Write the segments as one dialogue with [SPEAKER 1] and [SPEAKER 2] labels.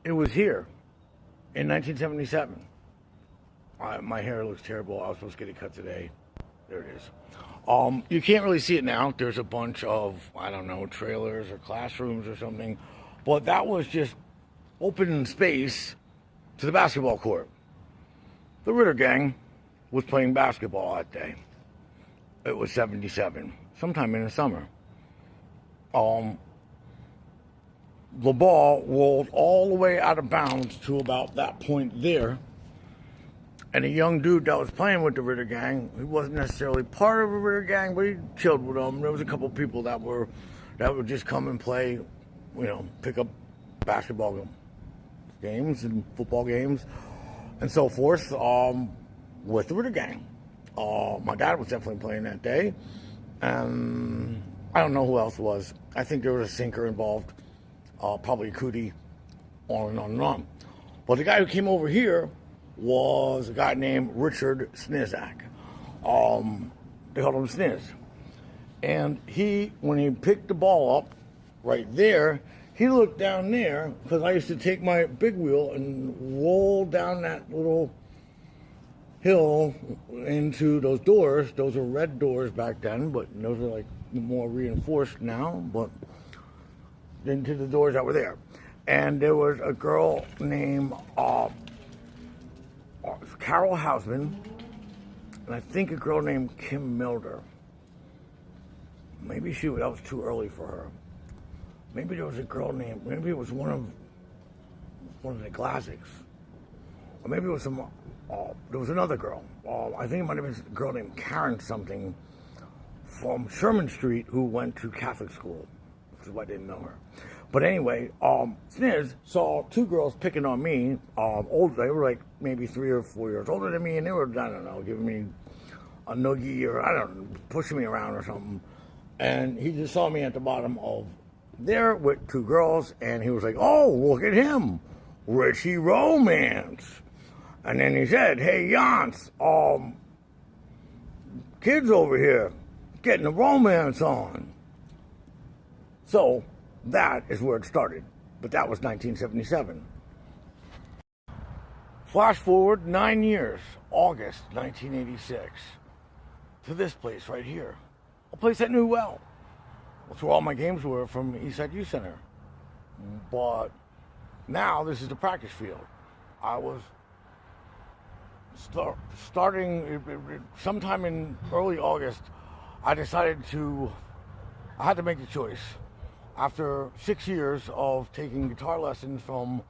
[SPEAKER 1] It was here in 1977. My hair looks terrible. I was supposed to get it cut today. There it is. You can't really see it now. There's a bunch of, I don't know, trailers or classrooms or something. But that was just open space to the basketball court. The Ritter gang was playing basketball that day. It was 77, sometime in the summer. The ball rolled all the way out of bounds to about that point there. And a young dude that was playing with the Ritter gang, he wasn't necessarily part of a Ritter gang, but he chilled with them. There was a couple people that would just come and play, pick up basketball games and football games and so forth with the Ritter gang. My dad was definitely playing that day. I don't know who else was. I think there was a sinker involved, probably a cootie, on and on and on. But the guy who came over here was a guy named Richard Snizak. They called him Sniz. And when he picked the ball up right there, he looked down there, because I used to take my big wheel and roll down that little hill into those doors. Those were red doors back then, but those are like more reinforced now, but into the doors that were there. And there was a girl named Carol Hausman, and I think a girl named Kim Milder. Maybe that was too early for her. Maybe there was a girl named, maybe it was one of the Glassics. Or maybe it was there was another girl. I think it might have been a girl named Karen something from Sherman Street who went to Catholic school, which is why I didn't know her. But anyway, Sniz saw two girls picking on me, older. They were like maybe 3 or 4 years older than me, and they were, I don't know, giving me a noogie or, I don't know, pushing me around or something. And he just saw me at the bottom of there with two girls, and he was like, "Oh, look at him, Richie Romance." And then he said, "Hey, Yance, kids over here getting the romance on." So that is where it started, but that was 1977. Flash forward 9 years, August 1986, to this place right here, a place I knew well. That's where all my games were from Eastside Youth Center. But now this is the practice field. I was starting sometime in early August. I had to make the choice. After 6 years of taking guitar lessons from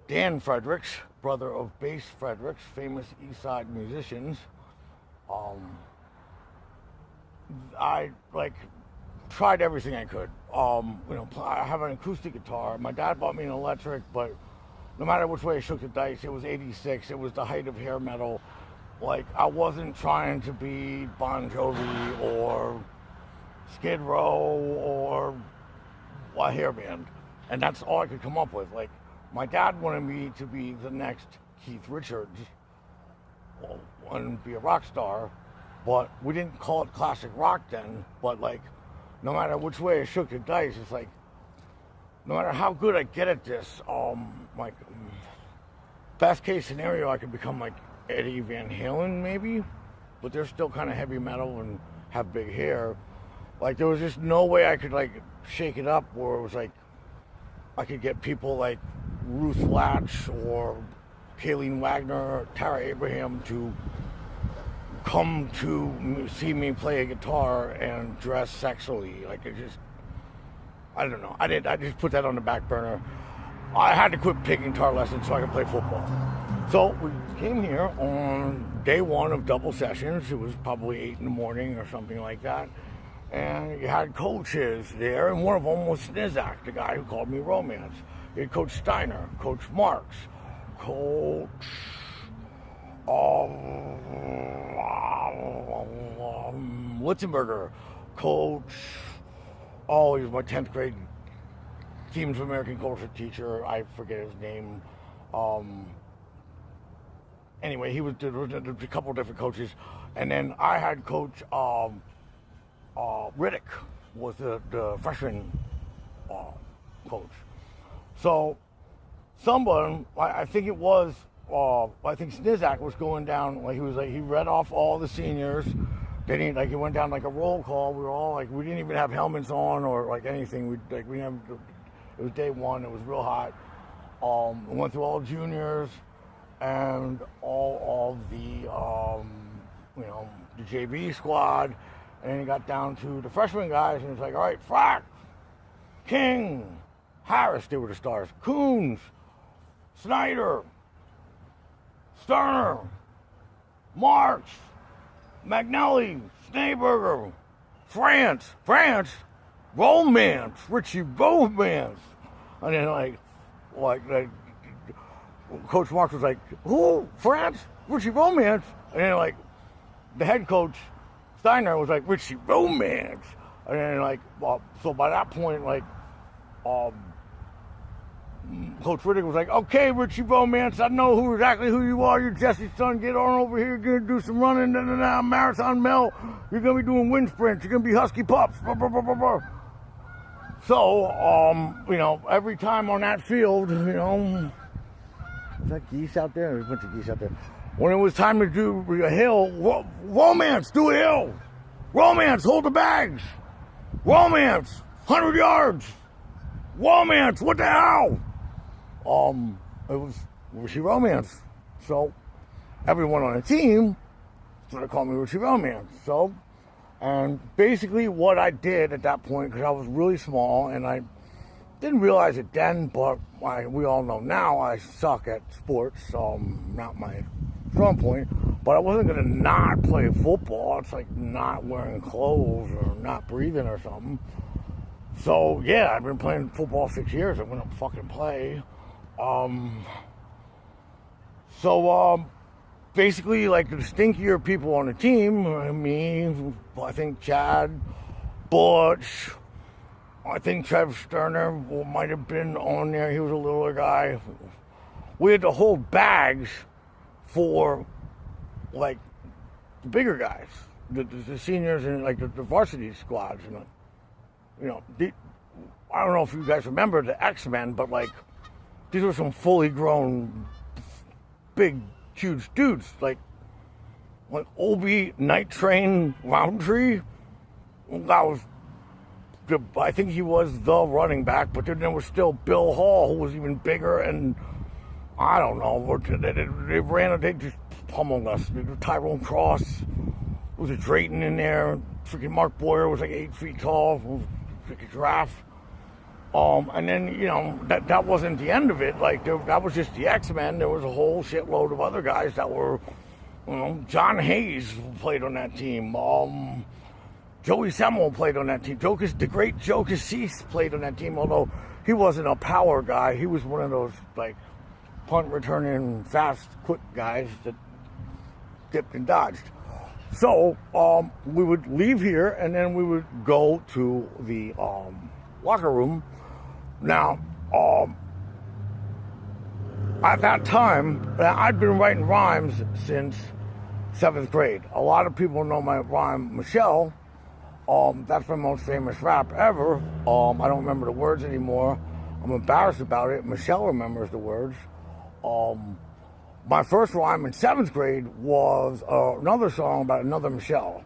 [SPEAKER 1] Dan Fredericks, brother of Bass Fredericks, famous Eastside musicians, I tried everything I could. I have an acoustic guitar. My dad bought me an electric, but no matter which way I shook the dice, it was 86. It was the height of hair metal. I wasn't trying to be Bon Jovi or Skid Row or a hair band. And that's all I could come up with. My dad wanted me to be the next Keith Richards and be a rock star, but we didn't call it classic rock then. But no matter which way I shook the dice, it's no matter how good I get at this, best case scenario, I could become Eddie Van Halen maybe, but they're still kind of heavy metal and have big hair. There was just no way I could shake it up where it was I could get people like Ruth Latch or Kayleen Wagner or Tara Abraham to come to see me play a guitar and dress sexually. I don't know. I just put that on the back burner. I had to quit taking guitar lessons so I could play football. So we came here on day one of double sessions. It was probably 8 in the morning or something like that. And you had coaches there, and one of them was Snizak, the guy who called me Romance. You had Coach Steiner, Coach Marks, Coach Litzenberger, Coach, he was my 10th grade Themes of American Culture teacher. I forget his name. Anyway, there was a couple of different coaches. And then I had Coach Riddick was the freshman coach. So someone, I think it was, I think Snizak was going down, like he read off all the seniors. Then he went down like a roll call. We were all like, we didn't even have helmets on or like anything. It was day one. It was real hot. We went through all juniors and all of the, the JV squad. And then he got down to the freshman guys, and it's like, all right, Frack, King, Harris, they were the stars. Coons, Snyder, Sterner, March, McNally, Schneeberger, France, Romance, Richie Romance. And then like Coach Marks was like, who? France? Richie Romance? And then like the head coach Steiner was like, Richie Romance. And then so by that point, Coach Riddick was like, okay, Richie Romance, I know exactly who you are. You're Jesse's son. Get on over here. You're going to do some running. Marathon Mel. You're going to be doing wind sprints. You're going to be Husky Pups. Blah, blah, blah, blah, blah. So, every time on that field, is that geese out there? There's a bunch of geese out there. When it was time to do a hill, Romance, do a hill. Romance, hold the bags. Romance, 100 yards. Romance, what the hell? It was Richie Romance. So everyone on the team sort of called me Richie Romance. So, and basically what I did at that point, because I was really small and I didn't realize it then, but we all know now I suck at sports, not my strong point. But I wasn't going to not play football. It's like not wearing clothes or not breathing or something. So, yeah, I've been playing football 6 years. I went to fucking play. Basically, like, the stinkier people on the team, me, I think Chad, Butch, I think Trev Sterner might have been on there. He was a littler guy. We had to hold bags for, like, the bigger guys, the seniors and, like, the varsity squads, I don't know if you guys remember the X-Men, but like these were some fully grown, big, huge dudes. Like Obi, Night Train, Roundtree. I think he was the running back, but then there was still Bill Hall, who was even bigger, and I don't know. They just pummeled us. Tyrone Cross, was a Drayton in there. Freaking Mark Boyer was like 8 feet tall. Freaking giraffe. And then, that wasn't the end of it. Like, that was just the X-Men. There was a whole shitload of other guys that were, John Hayes played on that team. Joey Semmel played on that team. The great Joe Cassis played on that team, although he wasn't a power guy. He was one of those, like, punt-returning, fast, quick guys that dipped and dodged. So, we would leave here, and then we would go to the locker room. Now, at that time, I'd been writing rhymes since 7th grade. A lot of people know my rhyme, Michelle. That's my most famous rap ever. I don't remember the words anymore. I'm embarrassed about it. Michelle remembers the words. My first rhyme in 7th grade was another song about another Michelle.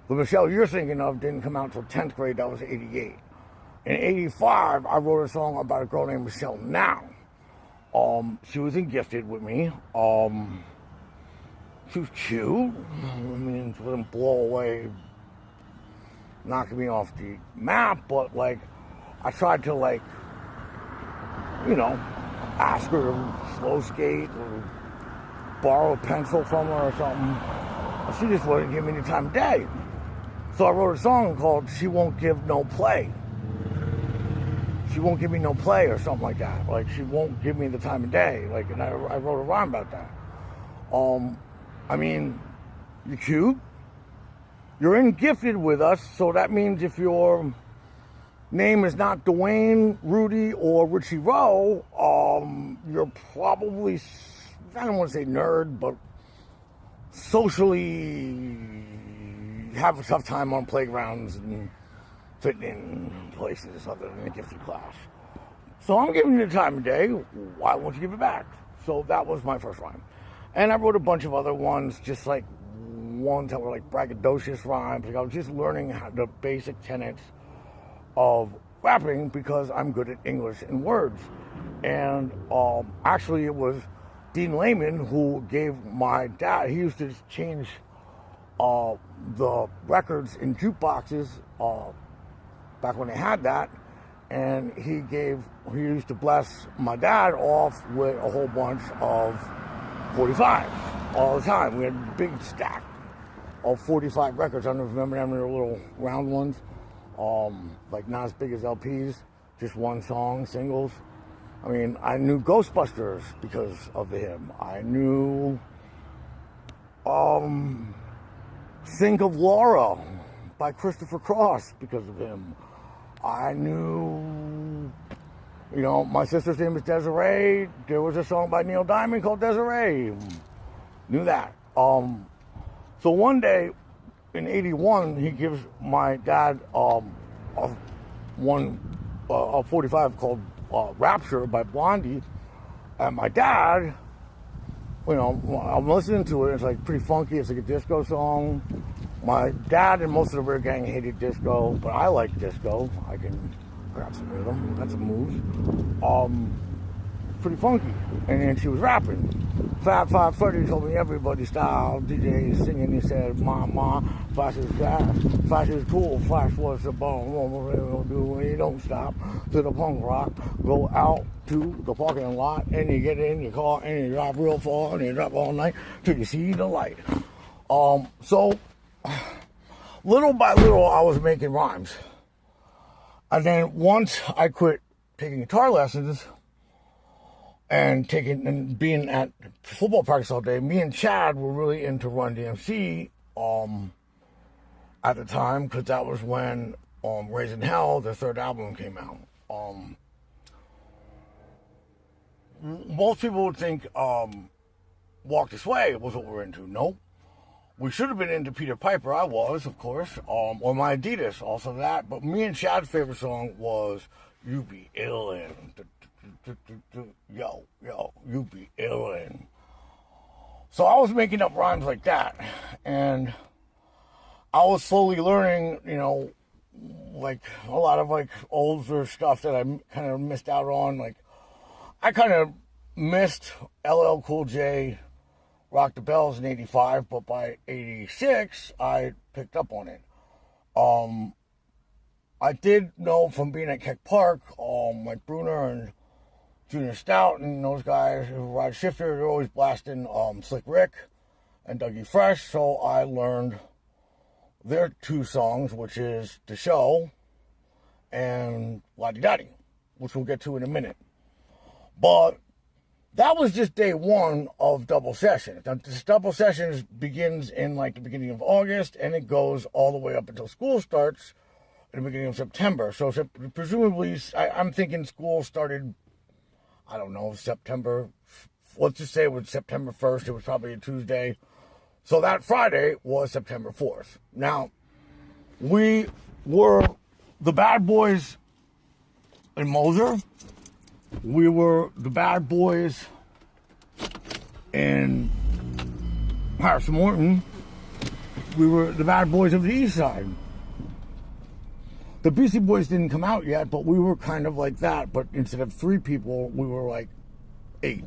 [SPEAKER 1] The Michelle you're thinking of didn't come out until 10th grade. That was 88. In 85, I wrote a song about a girl named Michelle Now. She was in Gifted with me. She was cute. I mean, she wouldn't blow away, knocking me off the map, but, like, I tried to, like, ask her to slow skate or borrow a pencil from her or something. She just wouldn't give me any time of day. So I wrote a song called She Won't Give No Play. She won't give me no play or something like that. Like, she won't give me the time of day. Like, and I wrote a rhyme about that. I mean, you're cute. You're in Gifted with us, so that means if your name is not Dwayne, Rudy, or Richie Rowe, you're probably, I don't want to say nerd, but socially have a tough time on playgrounds and fitting in places other than a Gifted class. So I'm giving you the time of day. Why won't you give it back? So that was my first rhyme. And I wrote a bunch of other ones, just like ones that were like braggadocious rhymes. Like I was just learning the basic tenets of rapping because I'm good at English and words. And actually, it was Dean Lehman who gave my dad. He used to change the records in jukeboxes back when they had that, and he used to bless my dad off with a whole bunch of 45 all the time. We had a big stack of 45 records. I don't remember them, they were little round ones, like not as big as LPs, just one song, singles. I mean, I knew Ghostbusters because of him. I knew Think of Laura by Christopher Cross because of him. I knew, my sister's name is Desiree. There was a song by Neil Diamond called Desiree. Knew that. So one day in '81, he gives my dad a 45 called Rapture by Blondie. And my dad, I'm listening to it. It's like pretty funky. It's like a disco song. My dad and most of the Rear Gang hated disco, but I like disco. I can grab some rhythm, got some moves. Pretty funky. And then she was rapping. Fab Five Freddy told me everybody style. DJ singing, he said, Ma, Flash is gas, Flash is cool, Flash was the bone. What we'll do when you don't stop to the punk rock. Go out to the parking lot and you get in your car and you drive real far and you drive all night till you see the light. So little by little I was making rhymes. And then once I quit taking guitar lessons and being at football practice all day, me and Chad were really into Run DMC at the time, because that was when Raising Hell, their third album, came out. Most people would think Walk This Way was what we're into. Nope. We should have been into Peter Piper. I was, of course, or My Adidas, also that. But me and Chad's favorite song was You Be Illin'. Yo, you be illin'. So I was making up rhymes like that, and I was slowly learning, like a lot of like older stuff that I kind of missed out on. Like I kind of missed LL Cool J, Rock the Bells in '85, but by '86 I picked up on it. I did know from being at Keck Park, like Bruner and Junior Stout and those guys who ride shifter, they're always blasting Slick Rick and Dougie Fresh, so I learned their two songs, which is The Show and Lottie Dottie, which we'll get to in a minute. But that was just day one of Double Session. This Double Sessions begins in like the beginning of August, and it goes all the way up until school starts in the beginning of September. So presumably, I'm thinking school started, I don't know, September. Let's just say it was September 1st. It was probably a Tuesday. So that Friday was September 4th. Now, we were the bad boys in Moser. We were the bad boys in Harrison Morton. We were the bad boys of the East Side. The Beastie Boys didn't come out yet, but we were kind of like that. But instead of 3 people, we were like 8. It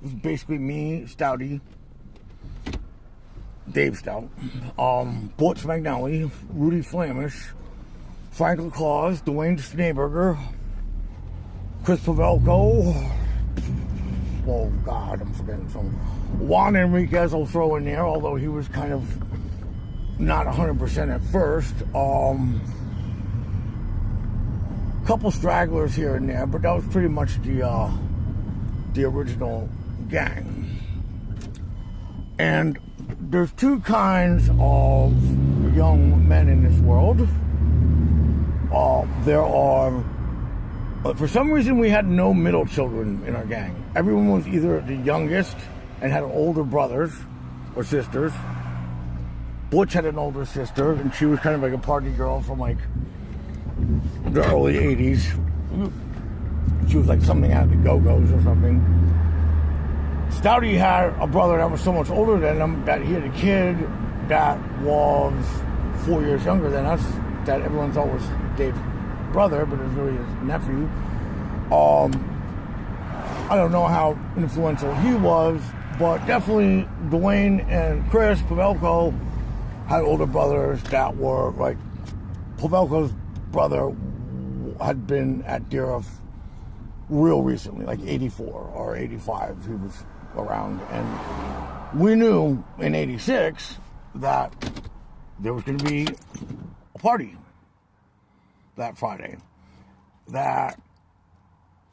[SPEAKER 1] was basically me, Stouty, Dave Stout, Butch McNally, Rudy Flamish, Frank LaClaus, Dwayne Schneeberger, Chris Pavelko. Oh God, I'm forgetting some. Juan Enriquez I'll throw in there, although he was kind of not 100% at first. Couple stragglers here and there, but that was pretty much the original gang. And there's 2 kinds of young men in this world. There are, for some reason, we had no middle children in our gang. Everyone was either the youngest and had older brothers or sisters. Butch had an older sister, and she was kind of like a party girl from like the early 80s. She was like something out of the Go-Go's or something. Stouty had a brother that was so much older than him that he had a kid that was 4 years younger than us, that everyone's always Dave's brother, but it's really his nephew. I don't know how influential he was, but definitely Dwayne and Chris Pavelko had older brothers that were like, Pavelko's brother had been at Deer real recently, like 84 or 85. He was around, and we knew in 86 that there was going to be a party that Friday, that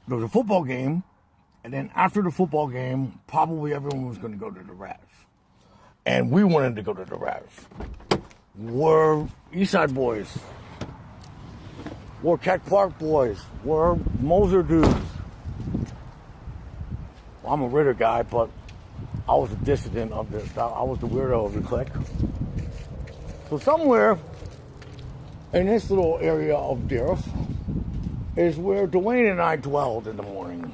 [SPEAKER 1] there was a football game, and then after the football game, probably everyone was going to go to the Raz. And we wanted to go to the Raz. We're Eastside boys. We're Keck Park boys. We're Moser dudes. Well, I'm a Ritter guy, but I was a dissident of this. I was the weirdo of the clique. So somewhere in this little area of Deerf is where Dwayne and I dwelled in the morning.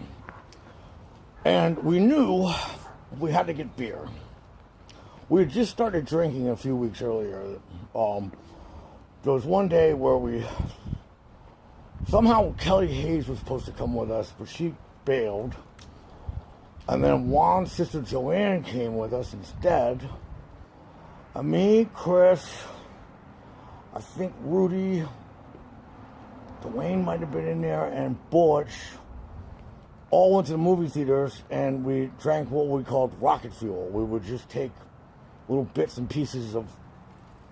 [SPEAKER 1] And we knew we had to get beer. We had just started drinking a few weeks earlier. There was one day where somehow Kelly Hayes was supposed to come with us, but she bailed. And then Juan's sister Joanne came with us instead. And me, Chris, I think Rudy, Dwayne might have been in there, and Butch all went to the movie theaters, and we drank what we called rocket fuel. We would just take little bits and pieces of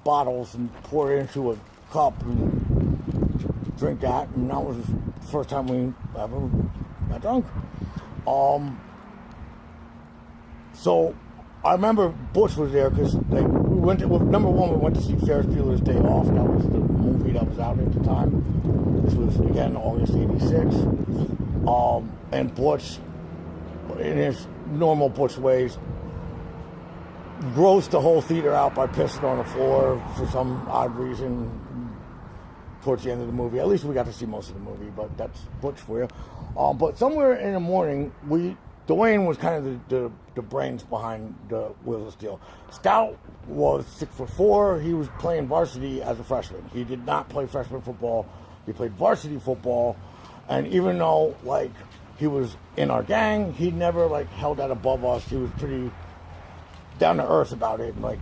[SPEAKER 1] bottles and pour it into a cup and drink that, and that was the first time we ever got drunk. So I remember Butch was there because we went to, number one, we went to see Ferris Bueller's Day Off. That was the movie that was out at the time. This was, again, August 86. And Butch, in his normal Butch ways, grossed the whole theater out by pissing on the floor for some odd reason towards the end of the movie. At least we got to see most of the movie, but that's Butch for you. But somewhere in the morning, Dwayne was kind of the brains behind the Wheels of Steel. Stout was 6'4". He was playing varsity as a freshman. He did not play freshman football. He played varsity football. And even though, like, he was in our gang, he never, like, held that above us. He was pretty down to earth about it. Like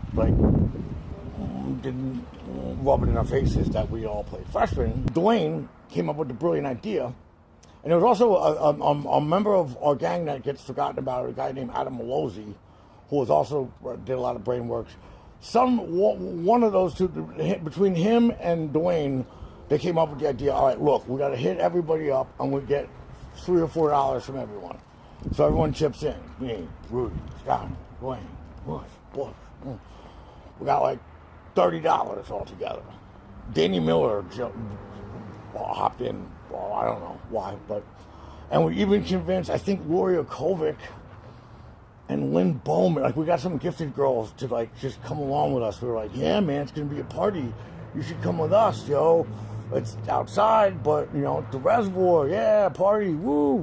[SPEAKER 1] didn't rub it in our faces that we all played freshman. Dwayne came up with the brilliant idea. And there was also a member of our gang that gets forgotten about, a guy named Adam Malozzi, who was also did a lot of brain works. One of those two, between him and Dwayne, they came up with the idea, all right, look, we got to hit everybody up, and we get $3 or $4 from everyone. So everyone chips in. Me, Rudy, Scott, Dwayne, Bush. We got like $30 altogether. Danny Miller hopped in. Well, I don't know why, and we even convinced, I think, Gloria Kovic and Lynn Bowman, like, we got some gifted girls to, like, just come along with us. We were like, yeah, man, it's going to be a party. You should come with us, yo. It's outside, but, you know, the reservoir, yeah, party, woo.